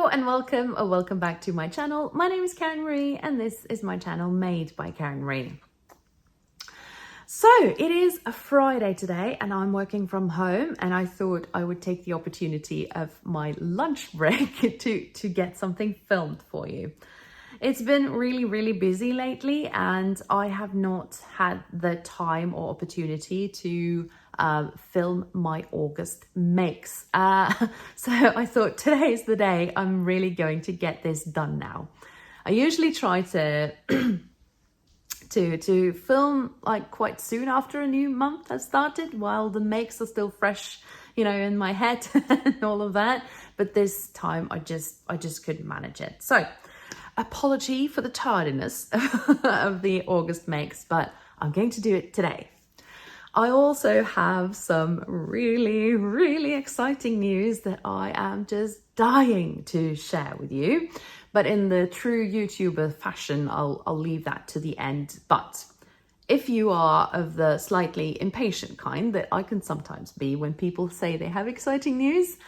and welcome or welcome back to my channel. My name is Karen Marie and this is my channel Made by Karen Marie. So it is a Friday today and I'm working from home, and I thought I would take the opportunity of my lunch break to get something filmed for you. It's been really busy lately and I have not had the time or opportunity to film my August makes. So I thought today is the day I'm really going to get this done now. I usually try to to film like quite soon after a new month has started, while the makes are still fresh, you know, in my head and all of that. But this time I just couldn't manage it. So apology for the tardiness of the August makes, but I'm going to do it today. I also have some really exciting news that I am just dying to share with you. But in the true YouTuber fashion, I'll leave that to the end. But if you are of the slightly impatient kind that I can sometimes be when people say they have exciting news,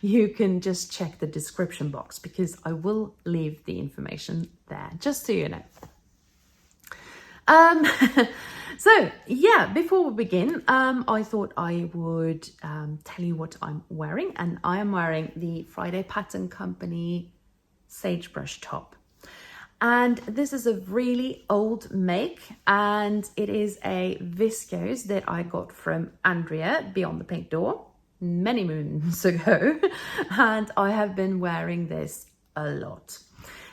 you can just check the description box because I will leave the information there, just so you know. So yeah, before we begin, I thought I would tell you what I'm wearing, and I am wearing the Friday Pattern Company Sagebrush top. And this is a really old make, and it is a viscose that I got from Andrea Beyond the Pink Door many moons ago, and I have been wearing this a lot.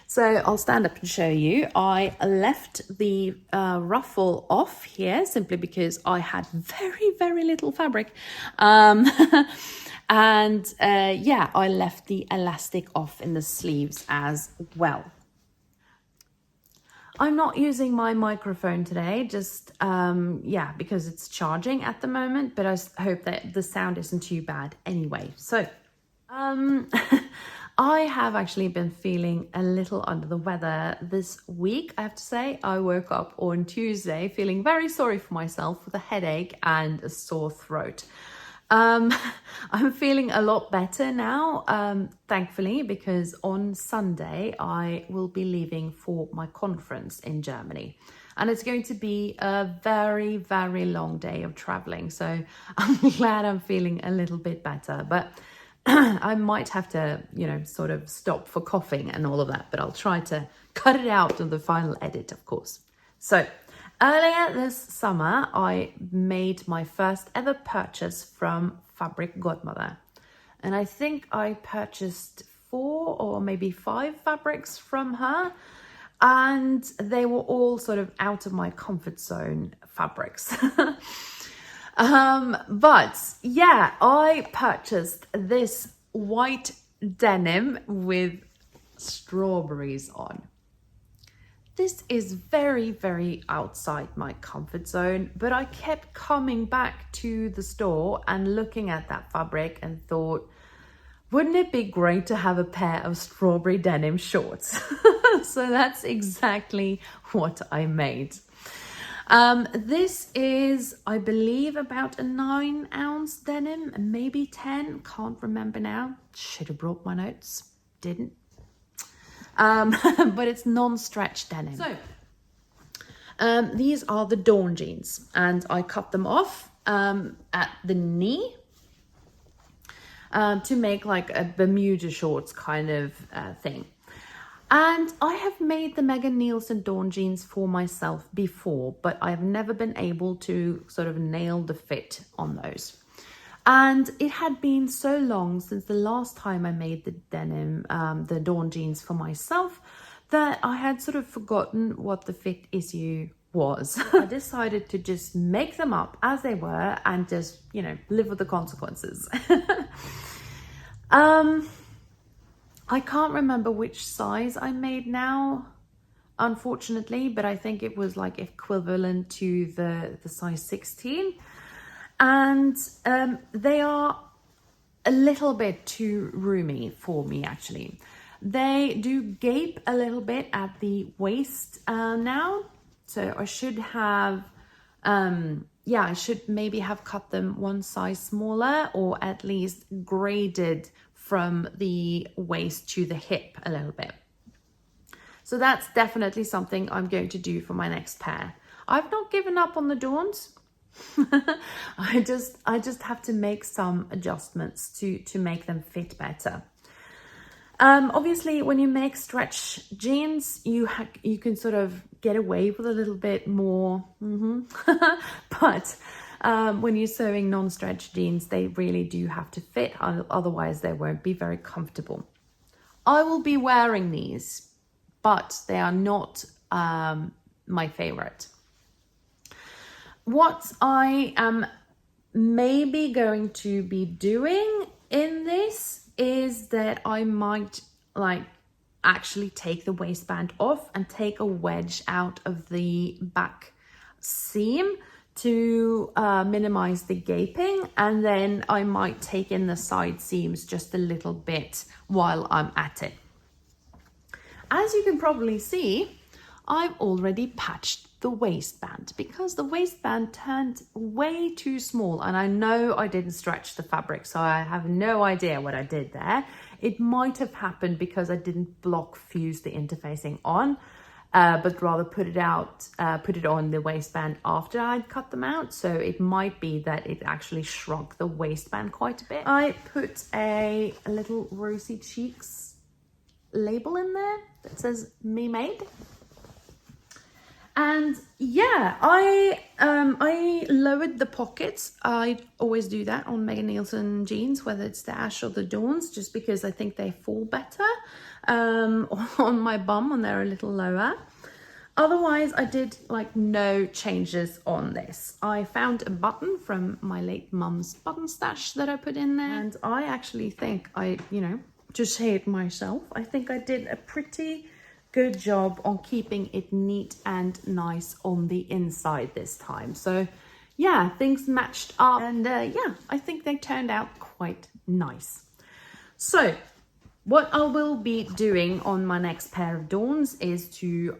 So I'll stand up and show you. I left the ruffle off here simply because I had very little fabric. And yeah, I left the elastic off in the sleeves as well. I'm not using my microphone today, just yeah, because it's charging at the moment, but I hope that the sound isn't too bad anyway. So I have actually been feeling a little under the weather this week, I have to say. I woke up on Tuesday feeling very sorry for myself with a headache and a sore throat. I'm feeling a lot better now, thankfully, because on Sunday I will be leaving for my conference in Germany. And it's going to be a very long day of traveling. So I'm glad I'm feeling a little bit better. But I might have to, you know, sort of stop for coughing and all of that, but I'll try to cut it out in the final edit, of course. So earlier this summer, I made my first ever purchase from Fabric Godmother. And I think I purchased 4 or maybe 5 fabrics from her. And they were all sort of out of my comfort zone fabrics. But yeah, I purchased this white denim with strawberries on. This is very outside my comfort zone, but I kept coming back to the store and looking at that fabric and thought, wouldn't it be great to have a pair of strawberry denim shorts? So that's exactly what I made. This is, I believe, about a 9-ounce denim, maybe 10, can't remember now. Should have brought my notes, didn't. But it's non-stretch denim. So, these are the Dawn jeans, and I cut them off at the knee to make like a Bermuda shorts kind of thing. And I have made the Nielsen Dawn jeans for myself before, but I've never been able to sort of nail the fit on those. And it had been so long since the last time I made the denim, the Dawn jeans for myself, that I had sort of forgotten what the fit issue was. I decided to just make them up as they were and just, you know, live with the consequences. I can't remember which size I made now, unfortunately, but I think it was like equivalent to the size 16. And they are a little bit too roomy for me, actually. They do gape a little bit at the waist now. So I should have, yeah, I should maybe have cut them one size smaller, or at least graded from the waist to the hip a little bit. So that's definitely something I'm going to do for my next pair. I've not given up on the Dawns. I just have to make some adjustments to make them fit better. Obviously, when you make stretch jeans, you can sort of get away with a little bit more. But when you're sewing non-stretch jeans, they really do have to fit, otherwise they won't be very comfortable. I will be wearing these, but they are not my favorite. What I am maybe going to be doing in this is that I might actually take the waistband off and take a wedge out of the back seam to minimize the gaping, and then I might take in the side seams just a little bit while I'm at it. As you can probably see, I've already patched the waistband because the waistband turned way too small, and I know I didn't stretch the fabric, so I have no idea what I did there. It might have happened because I didn't block fuse the interfacing on, but rather put it on the waistband after I'd cut them out. So it might be that it actually shrunk the waistband quite a bit. I put a little Rosy Cheeks label in there that says "Me Made." And yeah, I lowered the pockets. I always do that on Megan Nielsen jeans, whether it's the Ash or the Dawns, just because I think they fall better on my bum when they're a little lower. Otherwise, I did no changes on this. I found a button from my late mum's button stash that I put in there, and I actually think to say it myself, I think I did a pretty good job on keeping it neat and nice on the inside this time. So yeah, things matched up, and yeah, I think they turned out quite nice. So what I will be doing on my next pair of Dawns is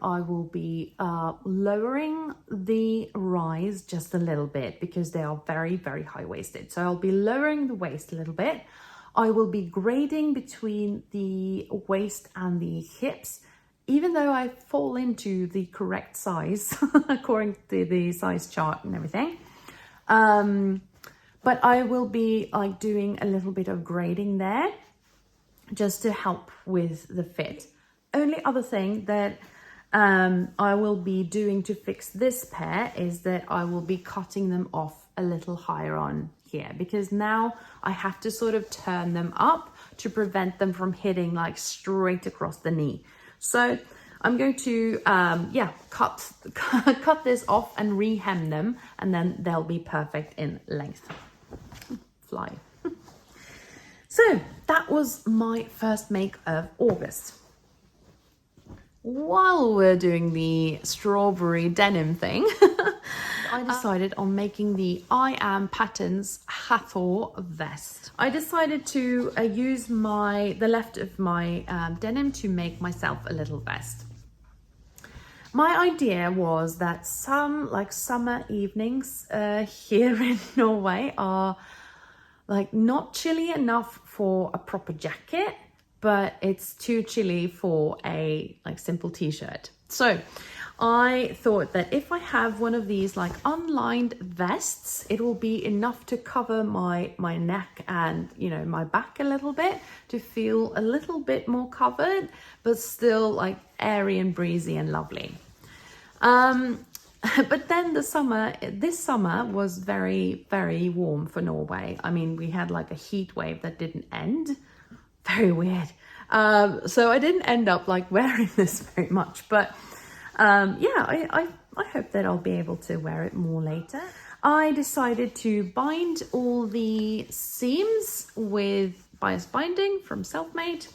I will be lowering the rise just a little bit because they are very, very high-waisted. So I'll be lowering the waist a little bit. I will be grading between the waist and the hips, even though I fall into the correct size according to the size chart and everything. But I will be doing a little bit of grading there just to help with the fit. Only other thing that I will be doing to fix this pair is that I will be cutting them off a little higher on here, because now I have to sort of turn them up to prevent them from hitting straight across the knee. So I'm going to cut this off and re-hem them, and then they'll be perfect in length. Fly. So that was my first make of August. While we're doing the strawberry denim thing, I decided on making the I Am Patterns Hathor vest. I decided to use the left of my denim to make myself a little vest. My idea was that some summer evenings here in Norway are not chilly enough for a proper jacket, but it's too chilly for a simple t-shirt. So I thought that if I have one of these unlined vests, it will be enough to cover my neck and my back a little bit, to feel a little bit more covered, but still airy and breezy and lovely. But then this summer was very, very warm for Norway. I mean, we had a heat wave that didn't end. Very weird. So I didn't end up wearing this very much, but yeah, I hope that I'll be able to wear it more later. I decided to bind all the seams with bias binding from Selfmade.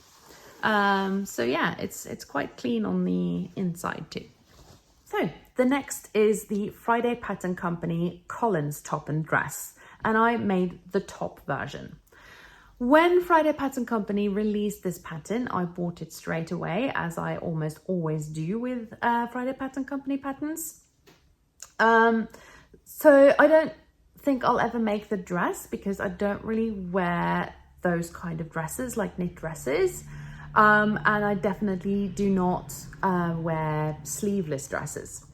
So yeah, it's quite clean on the inside too. So the next is the Friday Pattern Company Collins top and dress, and I made the top version. When Friday Pattern Company released this pattern, I bought it straight away, as I almost always do with Friday Pattern Company patterns. So I don't think I'll ever make the dress because I don't really wear those kind of dresses, like knit dresses. And I definitely do not wear sleeveless dresses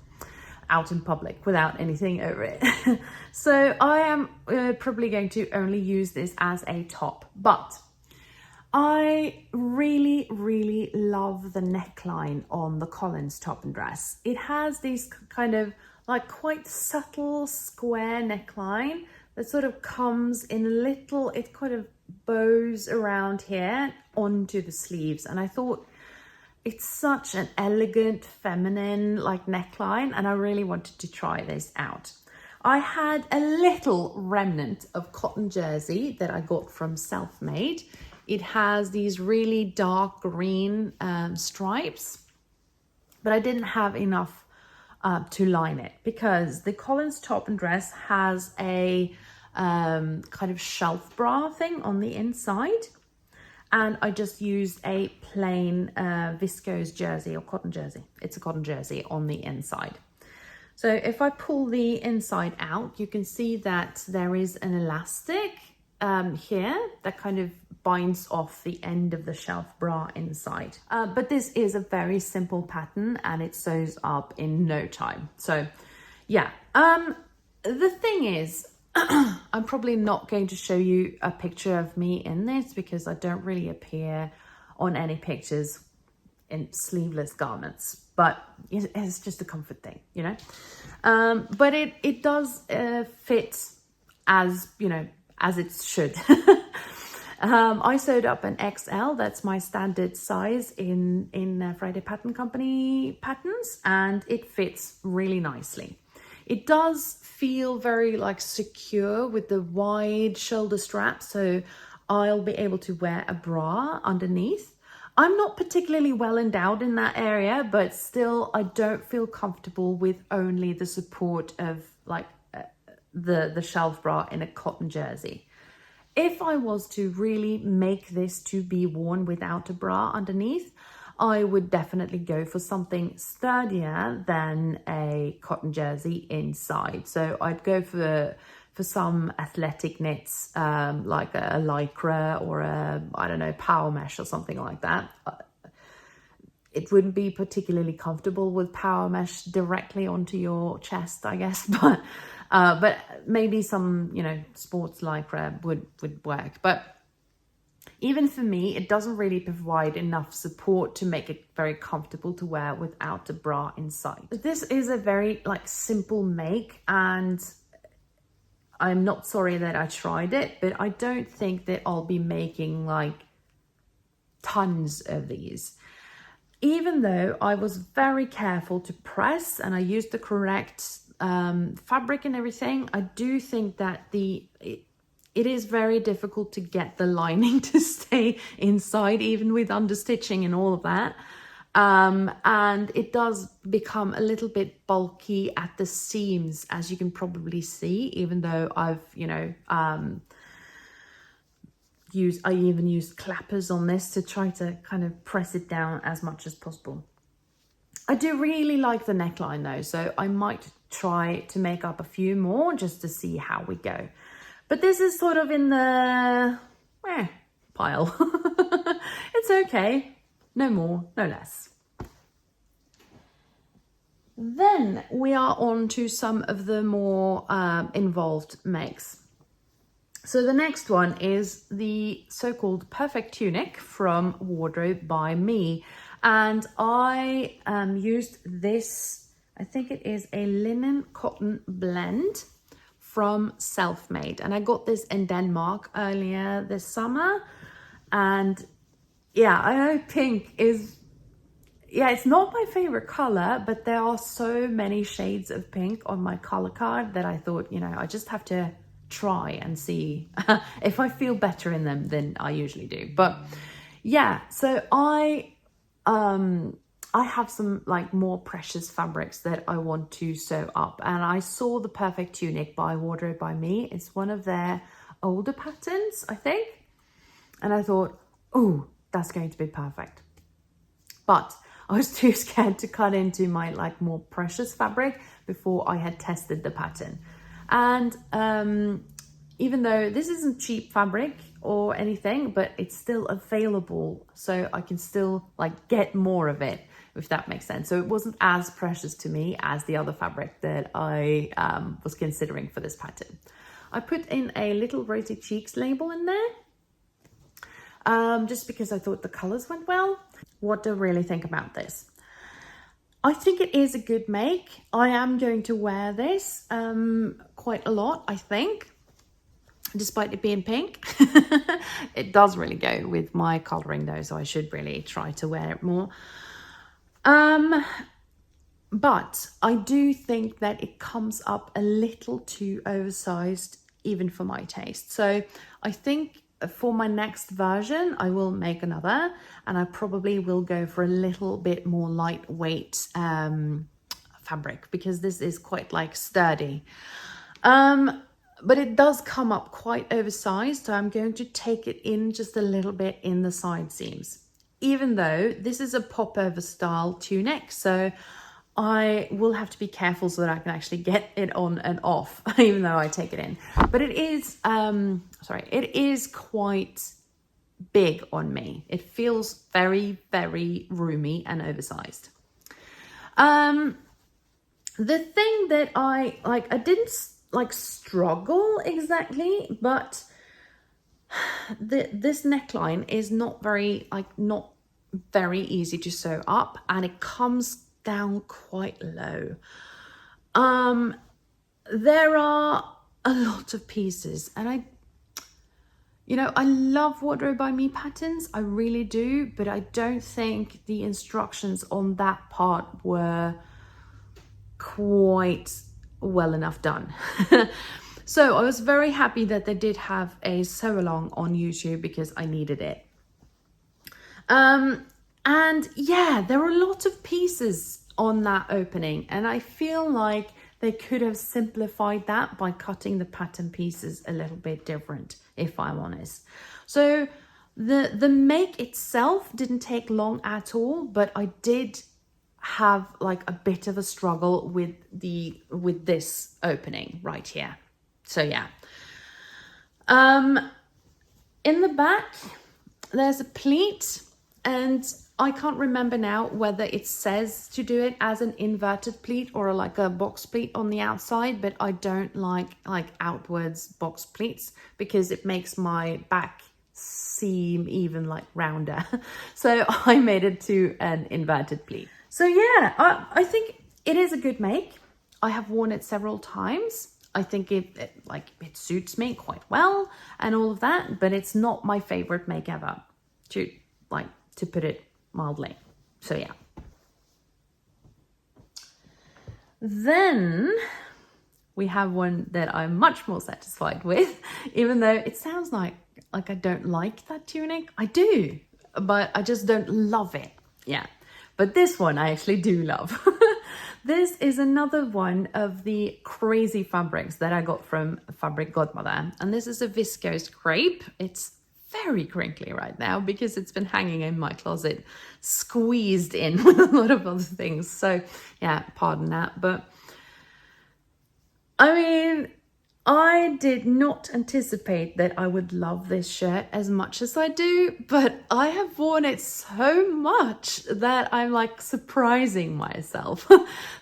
out in public without anything over it. So I am probably going to only use this as a top, but I really, really love the neckline on the Collins top and dress. It has these kind of like quite subtle square neckline that sort of comes in a little, it kind of bows around here onto the sleeves. And I thought it's such an elegant, feminine like neckline, and I really wanted to try this out. I had a little remnant of cotton jersey that I got from Selfmade. It has these really dark green stripes, but I didn't have enough to line it because the Collins top and dress has a kind of shelf bra thing on the inside. And I just used a plain viscose jersey or cotton jersey. It's a cotton jersey on the inside. So if I pull the inside out, you can see that there is an elastic here that kind of binds off the end of the shelf bra inside. But this is a very simple pattern and it sews up in no time. So yeah, the thing is, I'm probably not going to show you a picture of me in this because I don't really appear on any pictures in sleeveless garments, but it's just a comfort thing, you know. But it does fit as, you know, as it should. I sewed up an XL, that's my standard size in Friday Pattern Company patterns, and it fits really nicely. It does feel very like secure with the wide shoulder strap, so I'll be able to wear a bra underneath. I'm not particularly well endowed in that area, but still I don't feel comfortable with only the support of like the shelf bra in a cotton jersey. If I was to really make this to be worn without a bra underneath, I would definitely go for something sturdier than a cotton jersey inside. So I'd go for some athletic knits, like a lycra or a, I don't know, power mesh or something like that. It wouldn't be particularly comfortable with power mesh directly onto your chest, I guess, but maybe some, you know, sports lycra would work. But even for me, it doesn't really provide enough support to make it very comfortable to wear without a bra inside. This is a very like simple make, and I'm not sorry that I tried it, but I don't think that I'll be making like tons of these. Even though I was very careful to press and I used the correct fabric and everything, I do think that it is very difficult to get the lining to stay inside, even with understitching and all of that. And it does become a little bit bulky at the seams, as you can probably see, even though I've, you know, I even used clappers on this to try to kind of press it down as much as possible. I do really like the neckline though, so I might try to make up a few more just to see how we go. But this is sort of in the pile. It's okay. No more, no less. Then we are on to some of the more involved makes. So the next one is the so-called Perfect Tunic from Wardrobe by Me. And I used this, I think it is a linen cotton blend from Selfmade, and I got this in Denmark earlier this summer. And yeah, I know pink is, yeah, it's not my favorite color, but there are so many shades of pink on my color card that I thought, you know, I just have to try and see if I feel better in them than I usually do. But yeah, so I have some like more precious fabrics that I want to sew up, and I saw the Perfect Tunic by Wardrobe by Me. It's one of their older patterns, I think, and I thought, oh, that's going to be perfect. But I was too scared to cut into my like more precious fabric before I had tested the pattern. And even though this isn't cheap fabric or anything, but it's still available, so I can still like get more of it, if that makes sense. So it wasn't as precious to me as the other fabric that I was considering for this pattern. I put in a little Rosy Cheeks label in there, just because I thought the colors went well. What do I really think about this? I think it is a good make. I am going to wear this quite a lot, I think, despite it being pink. It does really go with my colouring though, so I should really try to wear it more. But I do think that it comes up a little too oversized, even for my taste. So I think for my next version, I will make another, and I probably will go for a little bit more lightweight fabric, because this is quite like sturdy. But it does come up quite oversized, so I'm going to take it in just a little bit in the side seams. Even though this is a popover style tunic, so I will have to be careful so that I can actually get it on and off, even though I take it in. But it is, it is quite big on me. It feels very, very roomy and oversized. The thing that I didn't like struggle exactly, but this neckline is not very easy to sew up, and it comes down quite low. There are a lot of pieces, and I love Wardrobe by Me patterns, I really do, but I don't think the instructions on that part were quite well enough done. So I was very happy that they did have a sew along on YouTube, because I needed it. And yeah, there are a lot of pieces on that opening, and I feel like they could have simplified that by cutting the pattern pieces a little bit different, if I'm honest. So the make itself didn't take long at all, but I did have like a bit of a struggle with this opening right here. So yeah. In the back, there's a pleat, and I can't remember now whether it says to do it as an inverted pleat or like a box pleat on the outside, but I don't like outwards box pleats, because it makes my back seem even like rounder. So I made it to an inverted pleat. So yeah, I think it is a good make. I have worn it several times. I think it suits me quite well and all of that, but it's not my favorite make ever, to put it mildly. So yeah. Then we have one that I'm much more satisfied with, even though it sounds like I don't like that tunic. I do, but I just don't love it. Yeah. But this one I actually do love. This is another one of the crazy fabrics that I got from Fabric Godmother. And this is a viscose crepe. It's very crinkly right now because it's been hanging in my closet, squeezed in with a lot of other things. So yeah, pardon that. But I mean, I did not anticipate that I would love this shirt as much as I do, but I have worn it so much that I'm like surprising myself.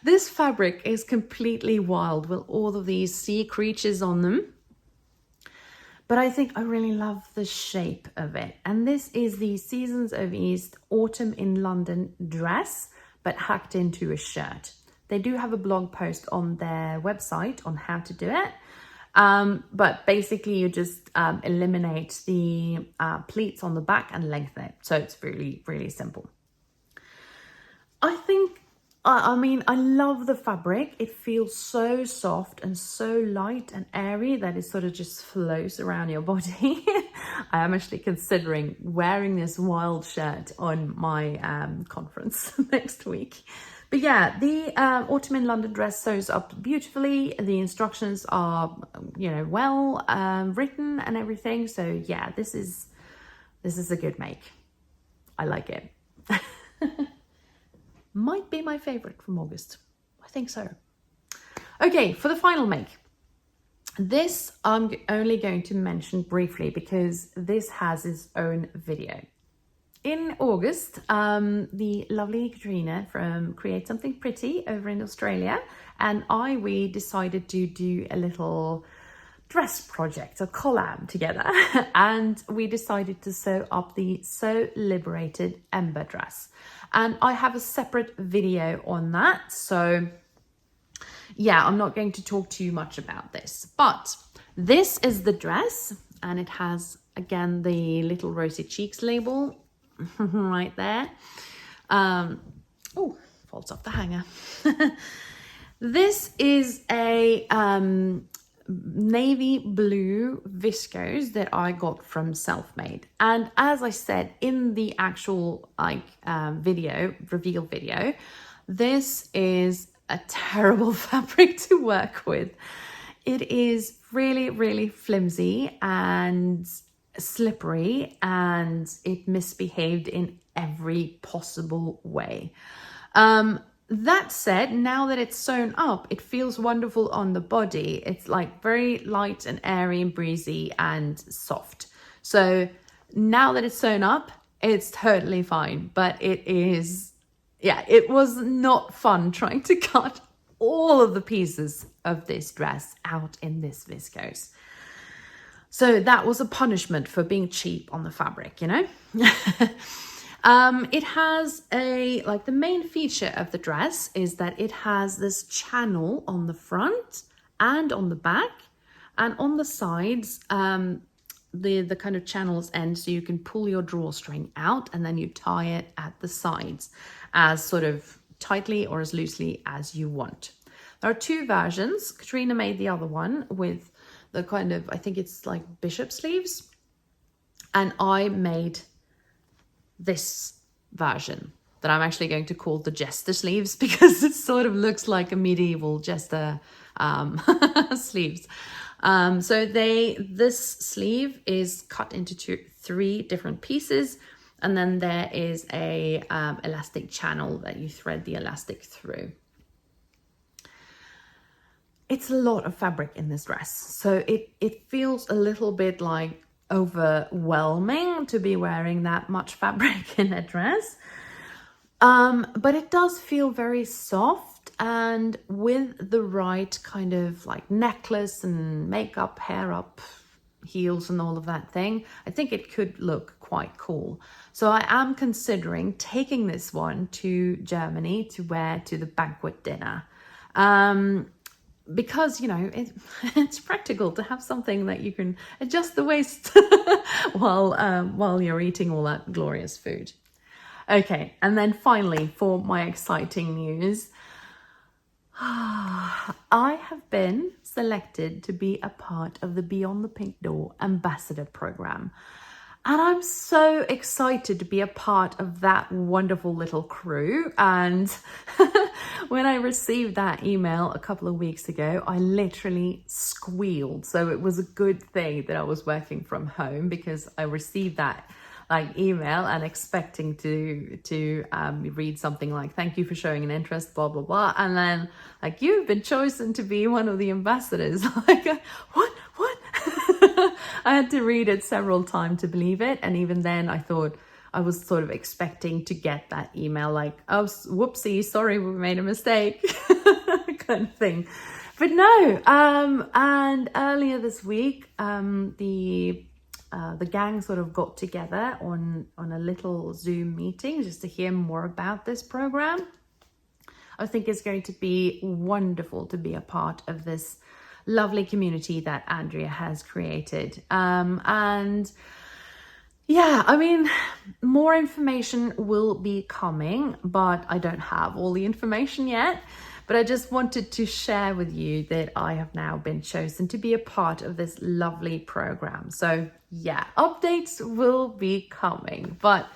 This fabric is completely wild with all of these sea creatures on them. But I think I really love the shape of it. And this is the Seasons of East Autumn in London dress, but hacked into a shirt. They do have a blog post on their website on how to do it. But basically you just eliminate the pleats on the back and lengthen it. So it's really, really simple. I think, I mean, I love the fabric. It feels so soft and so light and airy that it sort of just flows around your body. I am actually considering wearing this wild shirt on my conference next week. But yeah, the Autumn in London dress sews up beautifully. The instructions are, well written and everything. So yeah, this is a good make. I like it. Might be my favorite from August. I think so. Okay, for the final make. This I'm only going to mention briefly because this has its own video. In August, the lovely Katrina from Create Something Pretty over in Australia and we decided to do a little dress project, a collab together, and we decided to sew up the So Liberated Ember dress. And I have a separate video on that, so yeah, I'm not going to talk too much about this, but this is the dress and it has, again, the little rosy cheeks label right there. Oh, falls off the hanger. This is a navy blue viscose that I got from Selfmade. And as I said in the actual reveal video, this is a terrible fabric to work with. It is really, really flimsy and slippery, and it misbehaved in every possible way. That said, now that it's sewn up, it feels wonderful on the body. It's like very light and airy and breezy and soft. So now that it's sewn up, it's totally fine, but it is, yeah, it was not fun trying to cut all of the pieces of this dress out in this viscose. So that was a punishment for being cheap on the fabric, you know? It has the main feature of the dress is that it has this channel on the front and on the back, and on the sides, the kind of channels end so you can pull your drawstring out and then you tie it at the sides as sort of tightly or as loosely as you want. There are two versions. Katrina made the other one with the kind of, I think it's like bishop sleeves, and I made this version that I'm actually going to call the jester sleeves because it sort of looks like a medieval jester sleeves. So this sleeve is cut into three different pieces, and then there is a elastic channel that you thread the elastic through. It's a lot of fabric in this dress, so it feels a little bit like overwhelming to be wearing that much fabric in a dress. But it does feel very soft, and with the right kind of like necklace and makeup, hair up, heels and all of that thing, I think it could look quite cool. So I am considering taking this one to Germany to wear to the banquet dinner. Because, you know, it's practical to have something that you can adjust the waist while you're eating all that glorious food. Okay, and then finally, for my exciting news, I have been selected to be a part of the Beyond the Pink Door Ambassador Program. And I'm so excited to be a part of that wonderful little crew. And when I received that email a couple of weeks ago, I literally squealed. So it was a good thing that I was working from home, because I received that email and expecting to read something like, thank you for showing an interest, blah, blah, blah. And then you've been chosen to be one of the ambassadors. What? I had to read it several times to believe it. And even then I thought I was sort of expecting to get that email like, oh, whoopsie, sorry, we made a mistake kind of thing. But no, and earlier this week, the gang sort of got together on a little Zoom meeting just to hear more about this program. I think it's going to be wonderful to be a part of this lovely community that Andrea has created. And yeah, I mean, more information will be coming, but I don't have all the information yet. But I just wanted to share with you that I have now been chosen to be a part of this lovely program. So yeah, updates will be coming, but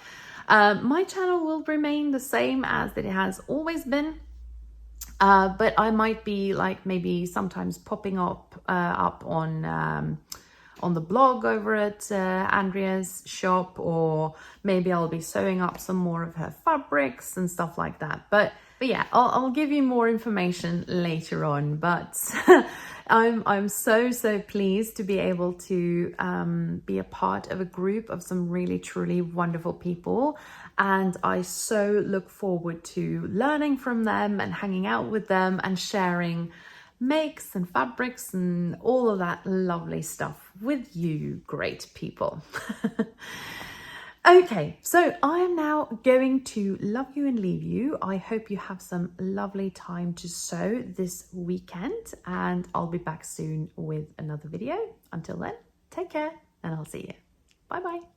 my channel will remain the same as it has always been. But I might be maybe sometimes popping up on on the blog over at Andrea's shop, or maybe I'll be sewing up some more of her fabrics and stuff like that. But yeah, I'll give you more information later on. But I'm so pleased to be able to be a part of a group of some really truly wonderful people, and I so look forward to learning from them and hanging out with them and sharing makes and fabrics and all of that lovely stuff with you great people. Okay, so I am now going to love you and leave you. I hope you have some lovely time to sew this weekend, and I'll be back soon with another video. Until then, take care and I'll see you. Bye bye.